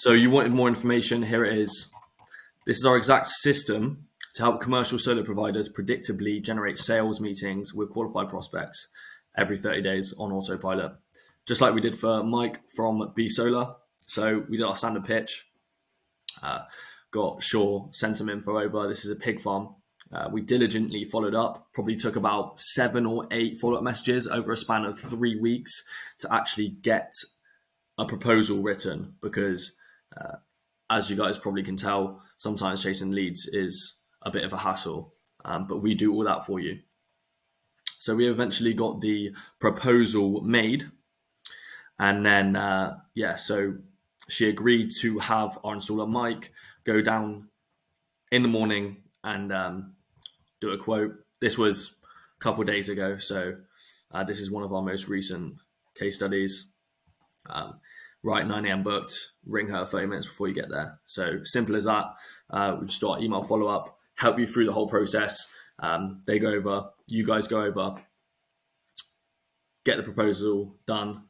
So you wanted more information, here it is. This is our exact system to help commercial solar providers predictably generate sales meetings with qualified prospects every 30 days on autopilot. Just like we did for Mike from B Solar. So we did our standard pitch, got Shaw, sent some info over. This is a pig farm. We diligently followed up, probably took about 7 or 8 follow-up messages over a span of 3 weeks to actually get a proposal written because as you guys probably can tell, sometimes chasing leads is a bit of a hassle, but we do all that for you. So we eventually got the proposal made, and then, so she agreed to have our installer Mike go down in the morning and do a quote. This was a couple of days ago, so this is one of our most recent case studies. Right, 9 a.m. booked, ring her 30 minutes before you get there. So simple as that. We just start email follow-up, help you through the whole process. They go over, you guys go over, get the proposal done,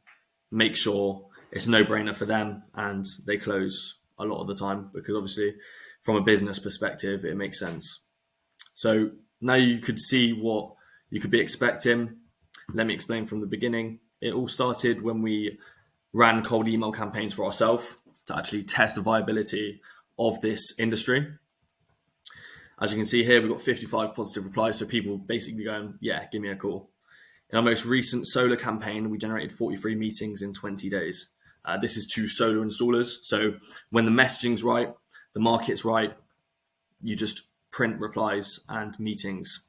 make sure it's a no-brainer for them, and they close a lot of the time because obviously from a business perspective, it makes sense. So now you could see what you could be expecting. Let me explain from the beginning. It all started when we ran cold email campaigns for ourselves to actually test the viability of this industry. As you can see here, we've got 55 positive replies. So people basically going, yeah, give me a call. In our most recent solar campaign, we generated 43 meetings in 20 days. This is to solar installers. So when the messaging's right, the market's right, you just print replies and meetings.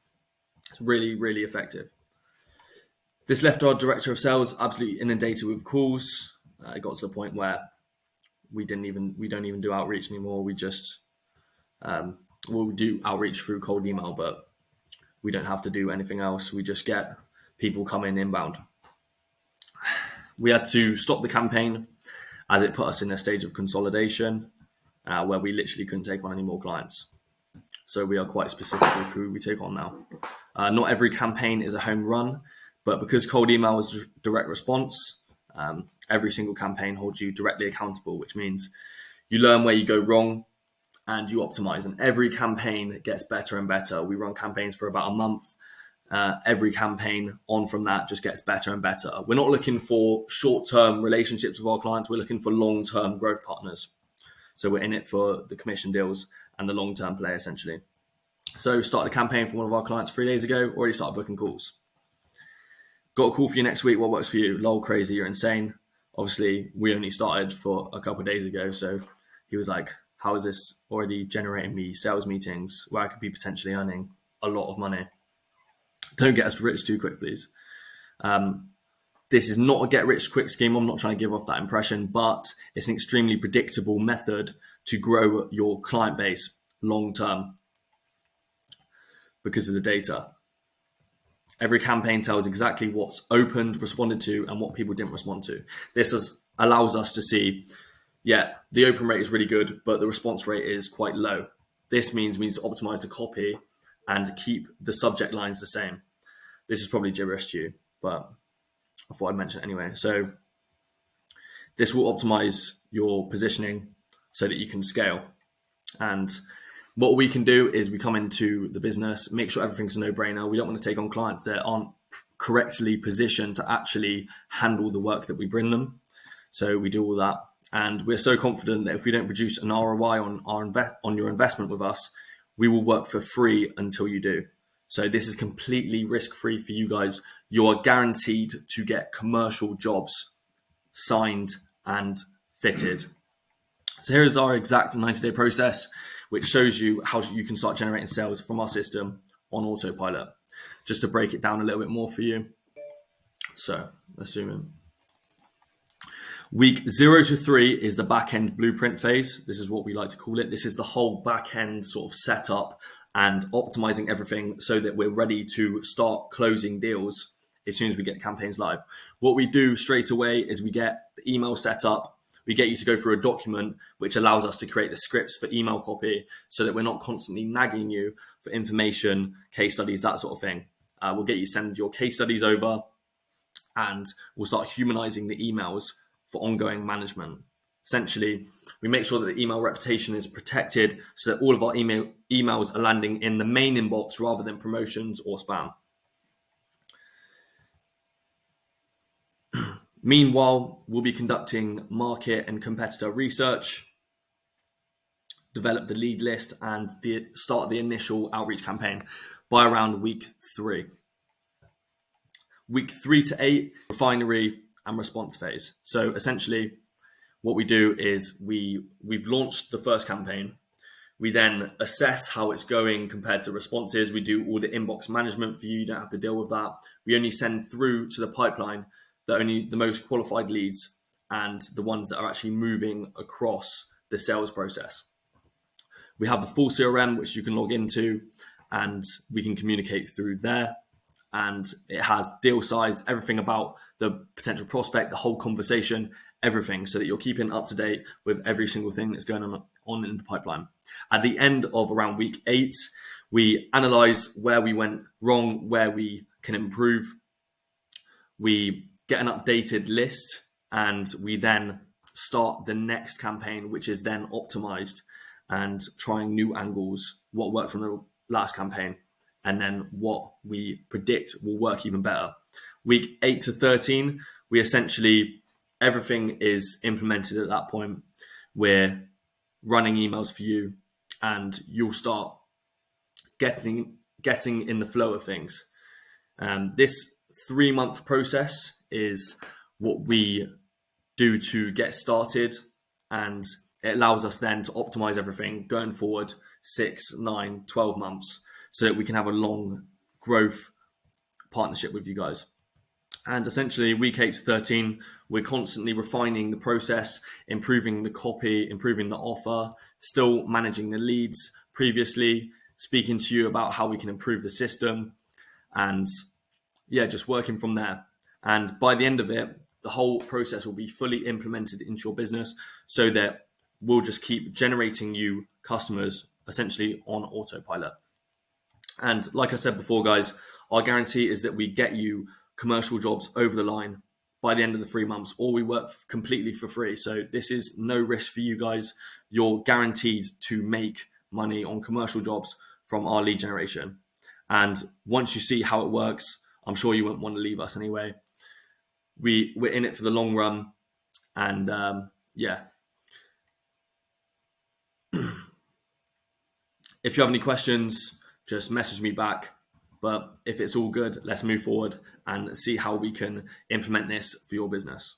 It's really, really effective. This left our director of sales absolutely inundated with calls. It got to the point where we don't even do outreach anymore. We just we do outreach through cold email, but we don't have to do anything else. We just get people coming inbound. We had to stop the campaign as it put us in a stage of consolidation where we literally couldn't take on any more clients. So we are quite specific with who we take on now. Not every campaign is a home run, but because cold email is direct response, every single campaign holds you directly accountable, which means you learn where you go wrong and you optimize. And every campaign gets better and better. We run campaigns for about a month. Every campaign on from that just gets better and better. We're not looking for short-term relationships with our clients. We're looking for long-term growth partners. So we're in it for the commission deals and the long-term play, essentially. So started a campaign for one of our clients 3 days ago, already started booking calls. Got a call for you next week. What works for you? Lol, crazy, you're insane. Obviously, we only started for a couple of days ago. So he was like, how is this already generating me sales meetings where I could be potentially earning a lot of money? Don't get us rich too quick, please. This is not a get rich quick scheme. I'm not trying to give off that impression, but it's an extremely predictable method to grow your client base long term because of the data. Every campaign tells exactly what's opened, responded to, and what people didn't respond to. Allows us to see, the open rate is really good, but the response rate is quite low. This means we need to optimize the copy and keep the subject lines the same. This is probably gibberish to you, but I thought I'd mention it anyway. So this will optimize your positioning so that you can scale. And what we can do is we come into the business, make sure everything's a no-brainer. We don't want to take on clients that aren't correctly positioned to actually handle the work that we bring them. So we do all that. And we're so confident that if we don't produce an ROI on your investment with us, we will work for free until you do. So this is completely risk-free for you guys. You are guaranteed to get commercial jobs signed and fitted. So here's our exact 90-day process, which shows you how you can start generating sales from our system on autopilot. Just to break it down a little bit more for you. So let's zoom in. Week 0 to 3 is the back-end blueprint phase. This is what we like to call it. This is the whole back-end sort of setup and optimizing everything so that we're ready to start closing deals as soon as we get campaigns live. What we do straight away is we get the email set up. We get you to go through a document which allows us to create the scripts for email copy so that we're not constantly nagging you for information, case studies, that sort of thing. We'll get you to send your case studies over and we'll start humanizing the emails for ongoing management. Essentially, we make sure that the email reputation is protected so that all of our emails are landing in the main inbox rather than promotions or spam. Meanwhile, we'll be conducting market and competitor research, develop the lead list, and start the initial outreach campaign by around week 3. Week 3 to 8, refinery and response phase. So essentially, what we do is we've launched the first campaign. We then assess how it's going compared to responses. We do all the inbox management for you. You don't have to deal with that. We only send through to the pipeline the most qualified leads and the ones that are actually moving across the sales process. We have the full CRM, which you can log into, and we can communicate through there. And it has deal size, everything about the potential prospect, the whole conversation, everything, so that you're keeping up to date with every single thing that's going on in the pipeline. At the end of around week 8, we analyze where we went wrong, where we can improve. We get an updated list, and we then start the next campaign, which is then optimized and trying new angles, what worked from the last campaign, and then what we predict will work even better. Week 8 to 13, we essentially, everything is implemented at that point. We're running emails for you, and you'll start getting in the flow of things. This 3-month process is what we do to get started, and it allows us then to optimize everything going forward 6, 9, 12 months so that we can have a long growth partnership with you guys. And essentially, week 8 to 13, we're constantly refining the process, improving the copy, improving the offer, still managing the leads previously, speaking to you about how we can improve the system, and just working from there. And by the end of it, the whole process will be fully implemented into your business so that we'll just keep generating you customers essentially on autopilot. And like I said before, guys, our guarantee is that we get you commercial jobs over the line by the end of the 3 months, or we work completely for free. So this is no risk for you guys. You're guaranteed to make money on commercial jobs from our lead generation. And once you see how it works, I'm sure you won't want to leave us anyway. We're in it for the long run. And if you have any questions, just message me back. But if it's all good, let's move forward and see how we can implement this for your business.